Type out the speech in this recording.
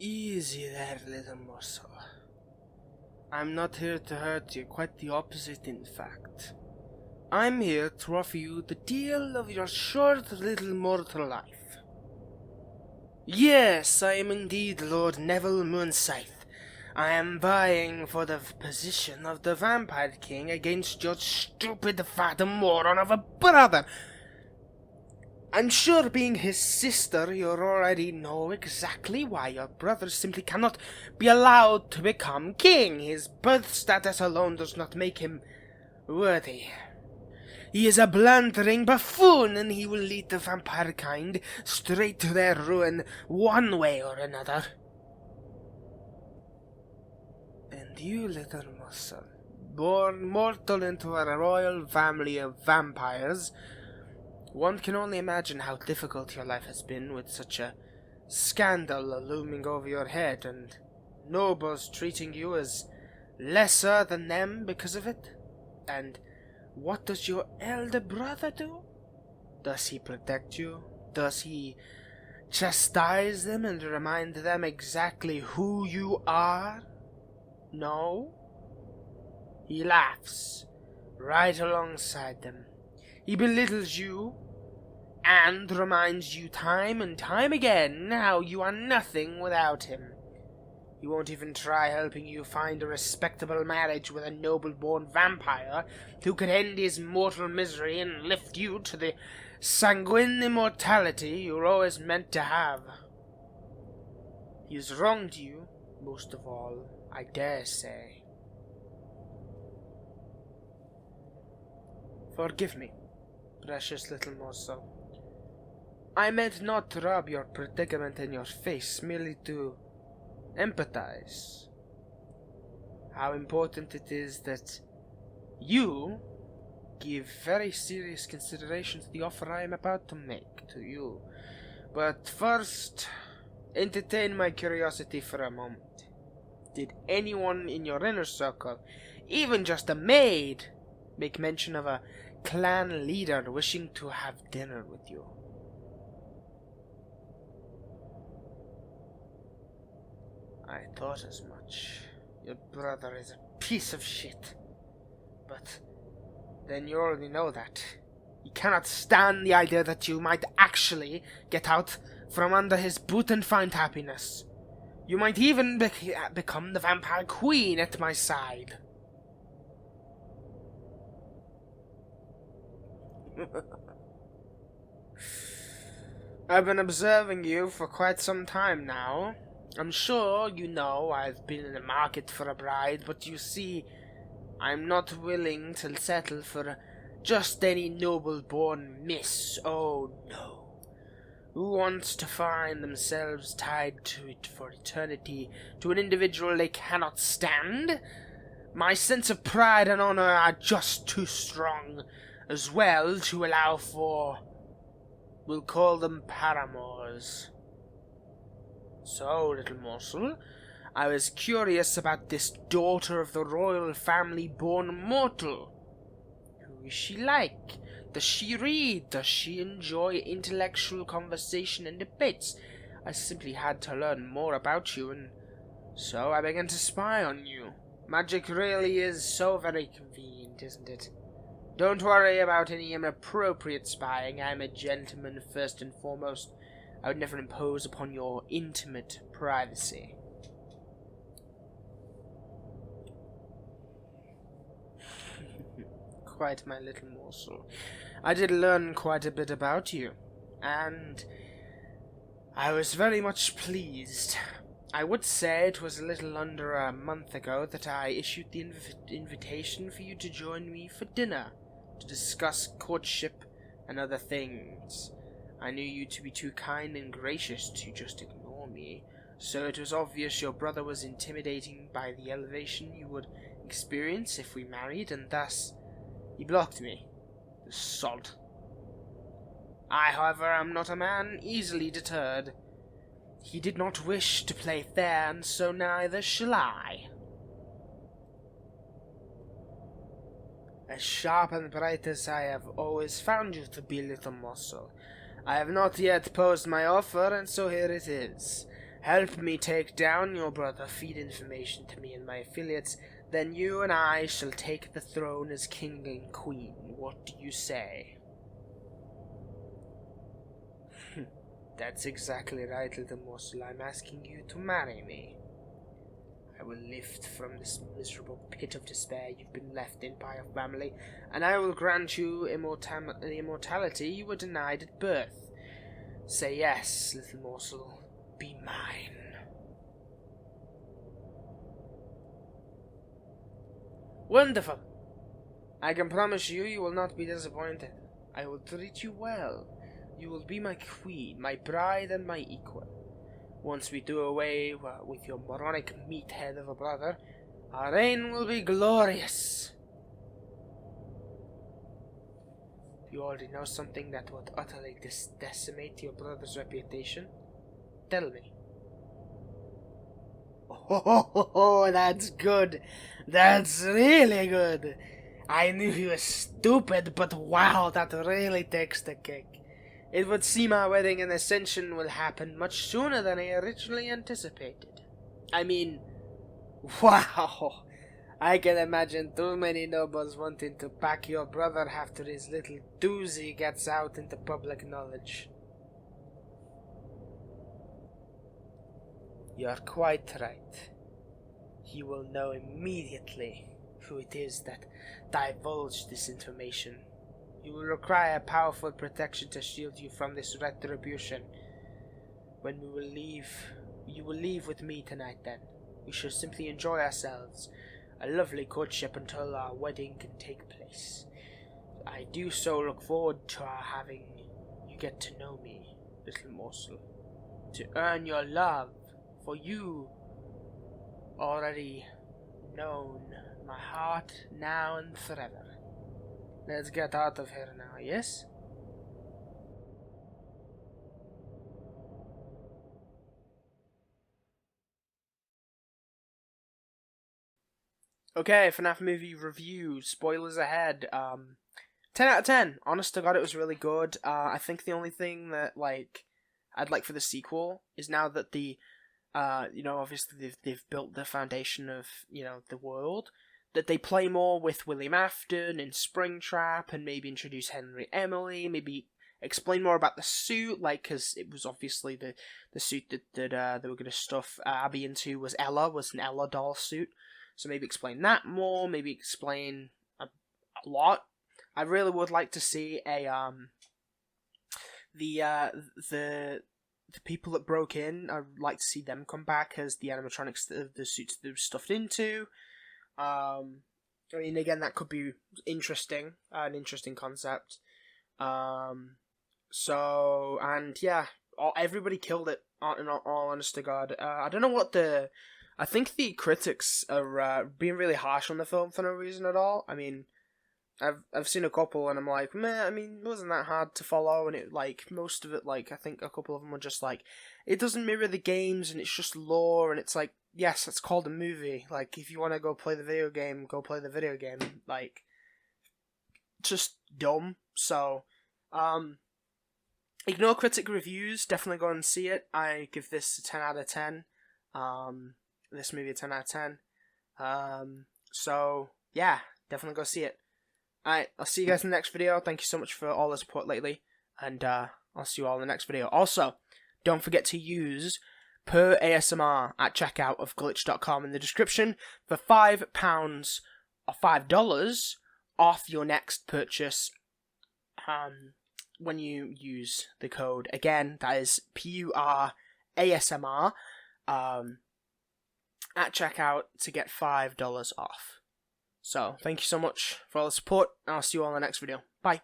Easy there, little morsel. I'm not here to hurt you, quite the opposite, in fact. I'm here to offer you the deal of your short little mortal life. Yes, I am indeed Lord Neville Moonscythe. I am vying for the position of the Vampire King against your stupid fat moron of a brother. I'm sure being his sister, you already know exactly why your brother simply cannot be allowed to become king. His birth status alone does not make him worthy. He is a blundering buffoon, and he will lead the vampire kind straight to their ruin one way or another. And you, little muscle, born mortal into a royal family of vampires, one can only imagine how difficult your life has been with such a scandal looming over your head, and nobles treating you as lesser than them because of it. And what does your elder brother do? Does he protect you? Does he chastise them and remind them exactly who you are? No. He laughs right alongside them. He belittles you and reminds you time and time again how you are nothing without him. He won't even try helping you find a respectable marriage with a noble-born vampire who could end his mortal misery and lift you to the sanguine immortality you were always meant to have. He has wronged you, most of all, I dare say. Forgive me, precious little morsel. I meant not to rub your predicament in your face, merely to empathize. How important it is that you give very serious consideration to the offer I am about to make to you. But first, entertain my curiosity for a moment. Did anyone in your inner circle, even just a maid, make mention of a clan leader wishing to have dinner with you? I thought as much. Your brother is a piece of shit. But then you already know that. He cannot stand the idea that you might actually get out from under his boot and find happiness. You might even become the vampire queen at my side. I've been observing you for quite some time now. I'm sure you know I've been in the market for a bride, but you see, I'm not willing to settle for just any noble-born miss. Oh, no. Who wants to find themselves tied to it for eternity, to an individual they cannot stand? My sense of pride and honor are just too strong, as well to allow for, we'll call them paramours. So, little morsel, I was curious about this daughter of the royal family born mortal. Who is she like? Does she read? Does she enjoy intellectual conversation and debates? I simply had to learn more about you, and so I began to spy on you. Magic really is so very convenient, isn't it? Don't worry about any inappropriate spying. I'm a gentleman first and foremost. I would never impose upon your intimate privacy. Quite my little morsel. I did learn quite a bit about you, and I was very much pleased. I would say it was a little under a month ago that I issued the invitation for you to join me for dinner, to discuss courtship and other things. I knew you to be too kind and gracious to just ignore me, so it was obvious your brother was intimidating by the elevation you would experience if we married, and thus he blocked me. The sod. I, however, am not a man easily deterred. He did not wish to play fair, and so neither shall I. As sharp and bright as I have always found you to be, little morsel, I have not yet posed my offer, and so here it is. help me take down your brother, feed information to me and my affiliates, then you and I shall take the throne as king and queen. What do you say? That's exactly right, little morsel. I'm asking you to marry me. I will lift from this miserable pit of despair you've been left in by your family, and I will grant you the immortality you were denied at birth. Say yes, little morsel. Be mine. Wonderful! I can promise you, you will not be disappointed. I will treat you well. You will be my queen, my bride, and my equal. Once we do away with your moronic meathead of a brother, our reign will be glorious. You already know something that would utterly decimate your brother's reputation? Tell me. Oh, that's good. That's really good. I knew he was stupid, but wow, that really takes the cake. It would seem our wedding and ascension will happen much sooner than I originally anticipated. I mean, wow. I can imagine too many nobles wanting to pack your brother after his little doozy gets out into public knowledge. You're quite right. He will know immediately who it is that divulged this information. You will require powerful protection to shield you from this retribution. When we will leave, you will leave with me tonight then. We shall simply enjoy ourselves. A lovely courtship until our wedding can take place. I do so look forward to our having you get to know me, little morsel. To earn your love, for you already known my heart now and forever. Let's get out of here now, yes? Okay, FNAF movie review. Spoilers ahead. 10 out of 10. Honest to God, it was really good. I think the only thing that, I'd like for the sequel is now that obviously they've built the foundation of, the world, that they play more with William Afton and Springtrap, and maybe introduce Henry Emily, maybe explain more about the suit, because it was obviously the suit that they were going to stuff Abby into was an Ella doll suit, so maybe explain that more, maybe explain a lot. I really would like to see the people that broke in, I'd like to see them come back as the animatronics, the suits they were stuffed into. I mean, again, that could be interesting, an interesting concept. Everybody killed it, in all honest to God. I don't know what I think the critics are being really harsh on the film for no reason at all. I mean, I've seen a couple and I'm like, meh, I mean, it wasn't that hard to follow, and it, most of it, I think a couple of them were just it doesn't mirror the games, and it's just lore, and it's yes, it's called a movie. If you want to go play the video game, go play the video game. Just dumb. So, ignore critic reviews, definitely go and see it. I give this a 10 out of 10. This movie a 10 out of 10. So, yeah, definitely go see it. Alright, I'll see you guys in the next video. Thank you so much for all the support lately, and I'll see you all in the next video. Also, don't forget to use per ASMR at checkout of glitch.com in the description for £5 or $5 off your next purchase when you use the code. Again, that is PUR ASMR at checkout to get $5 off. So, thank you so much for all the support, and I'll see you all in the next video. Bye.